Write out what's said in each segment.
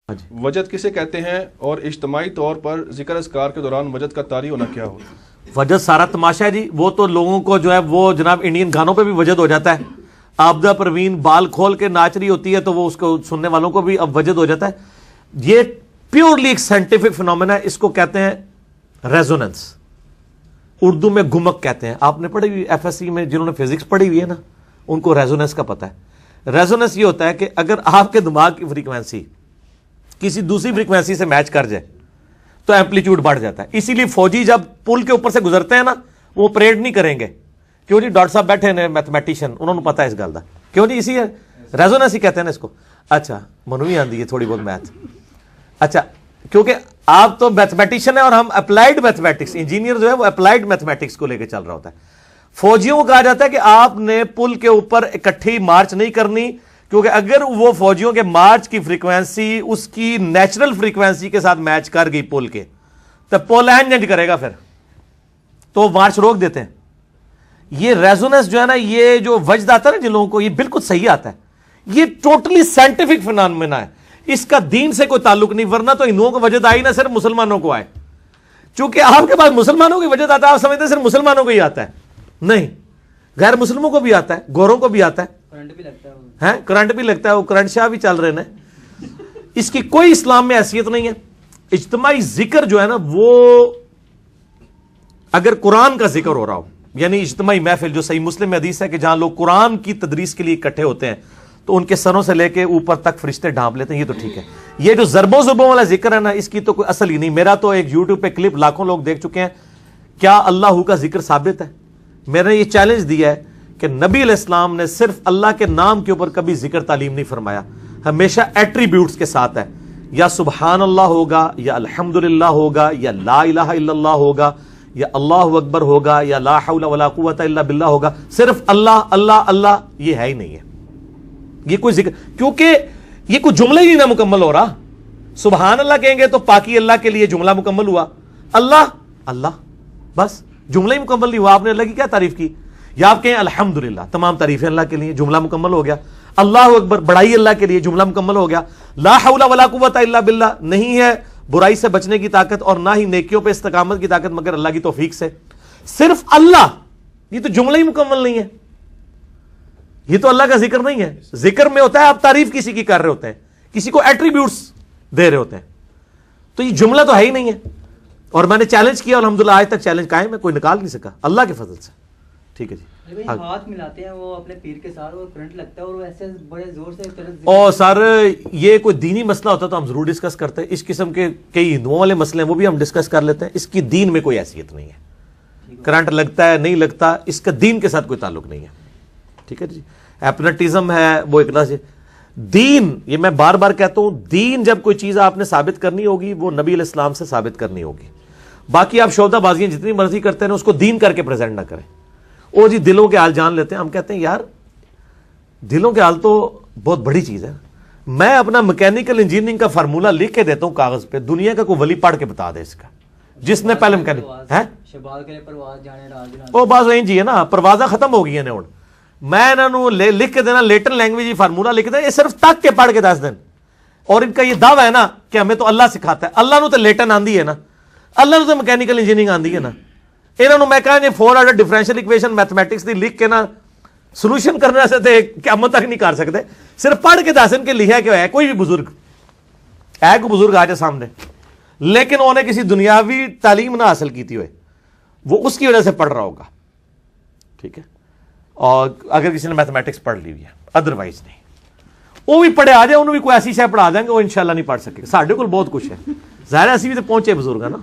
وجد کسے کہتے ہیں اور اجتماعی طور پر ذکر اذکار کے دوران وجد کا طاری ہونا کیا ہوتا ہے؟ وجد سارا تماشا ہے جی. وہ تو لوگوں کو جو ہے وہ جناب انڈین گانوں پہ بھی وجد ہو جاتا ہے. آبدہ پروین بال کھول کے ناچ رہی ہوتی ہے تو وہ اس کو سننے والوں کو بھی اب وجد ہو جاتا ہے. یہ پیورلی ایک سائنٹیفک فنومینا ہے. اس کو کہتے ہیں ریزوننس, اردو میں گمک کہتے ہیں. آپ نے پڑھی ہوئی ایف ایس سی میں, جنہوں نے فزکس پڑھی ہوئی ہے نا, ان کو ریزوننس کا پتہ ہے. ریزوننس یہ ہوتا ہے کہ اگر آپ کے دماغ کی فریکوینسی کسی دوسری فریکوینسی سے میچ کر جائے تو ایمپلیٹیوڈ بڑھ جاتا ہے. اسی لیے فوجی جب پل کے اوپر سے گزرتے ہیں نا, وہ پریڈ نہیں کریں گے. کیوں جی؟ ڈاکٹر صاحب بیٹھے ہیں میتھمیٹیشین, انہوں نے پتا ہے اس گل کا. کیوں جی؟ اسی ہے ریزوننس ہی کہتے ہیں نا اس کو. اچھا منوی آندی ہے تھوڑی بہت میتھ. اچھا کیونکہ آپ تو میتھمیٹیشین ہے اور ہم اپلائیڈ میتھمیٹکس, انجینئر جو ہے وہ اپلائیڈ میتھمیٹکس کو لے کے چل رہا ہوتا ہے. فوجیوں کو کہا جاتا ہے کہ آپ نے پل کے اوپر اکٹھی مارچ نہیں کرنی, کیونکہ اگر وہ فوجیوں کے مارچ کی فریکوینسی اس کی نیچرل فریکوینسی کے ساتھ میچ کر گئی پل کے, تو پل اینجنٹ کرے گا, پھر تو مارچ روک دیتے ہیں. یہ ریزوننس جو ہے نا, یہ جو وجد آتا ہے نا جن لوگوں کو, یہ بالکل صحیح آتا ہے. یہ ٹوٹلی سائنٹیفک فنومینا ہے. اس کا دین سے کوئی تعلق نہیں, ورنہ تو ہندوؤں کو وجد آئی نہ صرف مسلمانوں کو آئے. چونکہ آپ کے پاس مسلمانوں کی وجد آتا ہے, آپ سمجھتے ہیں صرف مسلمانوں کو ہی آتا ہے. نہیں, غیر مسلموں کو بھی آتا ہے, گوروں کو بھی آتا ہے, کرنٹ بھی لگتا ہے. وہ کرنٹ شاہ بھی چل رہے ہیں. اس کی کوئی اسلام میں حیثیت نہیں ہے. اجتماعی ذکر جو ہے نا, وہ اگر قرآن کا ذکر ہو رہا ہو, یعنی اجتماعی محفل, جو صحیح مسلم میں حدیث ہے کہ جہاں لوگ قرآن کی تدریس کے لیے اکٹھے ہوتے ہیں تو ان کے سروں سے لے کے اوپر تک فرشتے ڈھانپ لیتے ہیں, یہ تو ٹھیک ہے. یہ جو ضربوں والا ذکر ہے نا, اس کی تو کوئی اصل ہی نہیں. میرا تو ایک یوٹیوب پہ کلپ لاکھوں لوگ دیکھ چکے ہیں. کیا اللہ کا ذکر ثابت ہے؟ میں نے یہ چیلنج دیا ہے کہ نبی علیہ السلام نے صرف اللہ کے نام کے اوپر کبھی ذکر تعلیم نہیں فرمایا, ہمیشہ ایٹریبیوٹس کے ساتھ ہے. یا سبحان اللہ ہوگا, یا الحمدللہ ہوگا, یا لا الہ الا اللہ ہوگا, یا اللہ اکبر ہوگا, یا لا حول ولا قوت الا باللہ ہوگا. صرف اللہ اللہ اللہ یہ ہے ہی نہیں ہے. یہ کوئی ذکر, کیونکہ یہ کوئی جملہ ہی نہ مکمل ہو رہا. سبحان اللہ کہیں گے تو پاکی اللہ کے لیے جملہ مکمل ہوا, اللہ اللہ بس جملہ ہی مکمل نہیں ہوا. آپ نے اللہ کی کیا تعریف کی؟ یا آپ کہیں الحمدللہ, تمام تعریفیں اللہ کے لیے, جملہ مکمل ہو گیا. اللہ اکبر, بڑائی اللہ کے لیے, جملہ مکمل ہو گیا. لا حول ولا قوت الا باللہ, نہیں ہے برائی سے بچنے کی طاقت اور نہ ہی نیکیوں پہ استقامت کی طاقت مگر اللہ کی توفیق سے. صرف اللہ, یہ تو جملہ ہی مکمل نہیں ہے. یہ تو اللہ کا ذکر نہیں ہے. ذکر میں ہوتا ہے آپ تعریف کسی کی کر رہے ہوتے ہیں, کسی کو ایٹریبیوٹس دے رہے ہوتے ہیں, تو یہ جملہ تو ہے ہی نہیں ہے. اور میں نے چیلنج کیا, الحمدللہ آج تک چیلنج قائم ہے, کوئی نکال نہیں سکا اللہ کے فضل سے. ٹھیک ہے جی. ہاتھ ملاتے ہیں وہ اپنے پیر کے ساتھ, وہ کرنٹ لگتا ہے اور وہ ایسے بڑے زور سے. اور سر یہ کوئی دینی مسئلہ ہوتا تو ہم ضرور ڈسکس کرتے ہیں. اس قسم کے کئی ہندوؤں والے مسئلے ہیں, وہ بھی ہم ڈسکس کر لیتے ہیں. اس کی دین میں کوئی حیثیت نہیں ہے. کرنٹ لگتا ہے نہیں لگتا, اس کا دین کے ساتھ کوئی تعلق نہیں ہے. ٹھیک ہے جی. ایپنٹزم ہے وہ ایک طرح سے دین. یہ میں بار بار کہتا ہوں, دین جب کوئی چیز آپ نے ثابت کرنی ہوگی وہ نبی علیہ السلام سے ثابت کرنی ہوگی. باقی آپ شعبہ بازیاں جتنی مرضی کرتے ہیں اس کو دین کر کے پریزنٹ نہ کریں. او جی دلوں کے حال جان لیتے ہیں. ہم کہتے ہیں یار دلوں کے حال تو بہت بڑی چیز ہے. میں اپنا میکینیکل انجینئرنگ کا فارمولہ لکھ کے دیتا ہوں کاغذ پہ, دنیا کا کوئی ولی پڑھ کے بتا دے اس کا, جس نے پہلے میکینک ہے. او بس وہیں جی ہے نا, پروازہ ختم ہو گئی ہیں. میں انہوں نے لکھ کے دینا لیٹن لینگویج فارمولہ لکھ دینا, یہ صرف تک کے پڑھ کے 10 دن. اور ان کا یہ دعویٰ ہے نا کہ ہمیں تو اللہ سکھاتا ہے. اللہ نو تو لیٹن آندی ہے نا, اللہ نو تو میکینیکل انجینئرنگ آندی ہے نا. انہوں نے میں کہا یہ 4 آرڈر ڈیفرنشیل ایکویشن میتھمیٹکس دی لکھ کے نا سولوشن کرنے سے قیامت تک نہیں کر سکتے. صرف پڑھ کے 10 دن کے لکھا کہ ہے کوئی بھی بزرگ ہے, کوئی بزرگ آ جائے سامنے, لیکن انہوں نے کسی دنیاوی تعلیم نہ حاصل کی تھی, وہ اس کی وجہ سے پڑھ رہا ہوگا. ٹھیک ہے. اور اگر کسی نے میتھمیٹکس پڑھ لی ہوئی ہے, ادروائز نہیں. وہ بھی پڑھے آ جائے, انہوں بھی کوئی ایسی شے پڑھا دیں گے, وہ انشاءاللہ نہیں پڑھ سکے. ساڈے کو بہت کچھ ہے, ظاہر ایسی بھی تو پہنچے بزرگ ہے نا.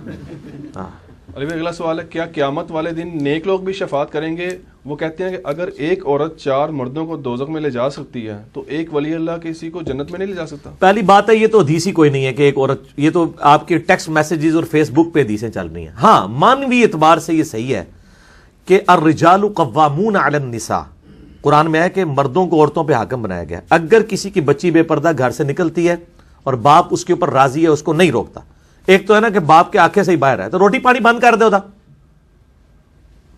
ہاں علی بھائی اگلا سوال ہے, کیا قیامت والے دن نیک لوگ بھی شفاعت کریں گے؟ وہ کہتے ہیں کہ اگر ایک عورت 4 مردوں کو دوزخ میں لے جا سکتی ہے تو ایک ولی اللہ کسی کو جنت میں نہیں لے جا سکتا؟ پہلی بات ہے یہ تو حدیث ہی کوئی نہیں ہے کہ ایک عورت, یہ تو آپ کے ٹیکسٹ میسیجز اور فیس بک پہ حدیثیں چل رہی ہیں. ہاں مانوی اعتبار سے یہ صحیح ہے کہ الرجال قوامون علی النساء, قرآن میں ہے کہ مردوں کو عورتوں پہ حاکم بنایا گیا. اگر کسی کی بچی بے پردہ گھر سے نکلتی ہے اور باپ اس کے اوپر راضی ہے, اس کو نہیں روکتا. ایک تو ہے نا کہ باپ کے آنکھیں سے ہی باہر ہے تو روٹی پانی بند کر دے, ہوتا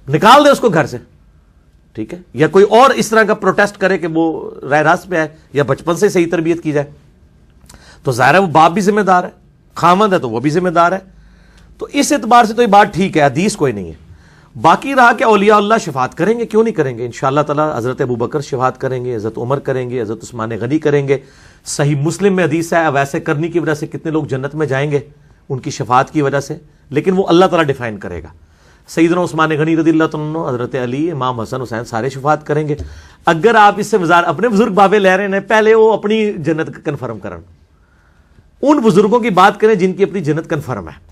نکال دے اس کو گھر سے. ٹھیک ہے. یا کوئی اور اس طرح کا پروٹیسٹ کرے کہ وہ راہ راست پہ ہے, یا بچپن سے صحیح تربیت کی جائے. تو ظاہر ہے وہ باپ بھی ذمہ دار ہے، خاوند ہے تو وہ بھی ذمہ دار ہے. تو اس اعتبار سے تو یہ بات ٹھیک ہے، حدیث کوئی نہیں ہے. باقی رہا کہ اولیاء اللہ شفاعت کریں گے، کیوں نہیں کریں گے؟ انشاءاللہ تعالی حضرت ابوبکر شفاعت کریں گے، حضرت عمر کریں گے، حضرت عثمان غنی کریں گے. صحیح مسلم میں حدیث ہے ویسے کرنے کی وجہ سے کتنے لوگ جنت میں جائیں گے ان کی شفاعت کی وجہ سے، لیکن وہ اللہ تعالیٰ ڈیفائن کرے گا. سیدنا عثمان غنی رضی اللہ عنہ، حضرت علی، امام حسن حسین سارے شفاعت کریں گے. اگر آپ اس سے اپنے بزرگ بابے لے رہے ہیں، پہلے وہ اپنی جنت کنفرم کریں. ان بزرگوں کی بات کریں جن کی اپنی جنت کنفرم ہے.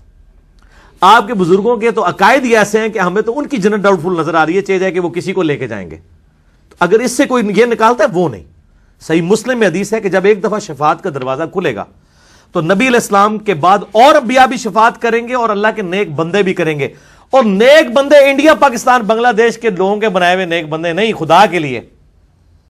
آپ کے بزرگوں کے تو عقائد ہی ایسے ہیں کہ ہمیں تو ان کی جنت ڈاؤٹ فل نظر آ رہی ہے، چاہے جائے کہ وہ کسی کو لے کے جائیں گے. تو اگر اس سے کوئی یہ نکالتا ہے وہ نہیں. صحیح مسلم میں حدیث ہے کہ جب ایک دفعہ شفاعت کا دروازہ کھلے گا تو نبی علیہ السلام کے بعد اور انبیاء بھی شفاعت کریں گے اور اللہ کے نیک بندے بھی کریں گے. اور نیک بندے انڈیا، پاکستان، بنگلہ دیش کے لوگوں کے بنائے ہوئے نیک بندے نہیں، خدا کے لیے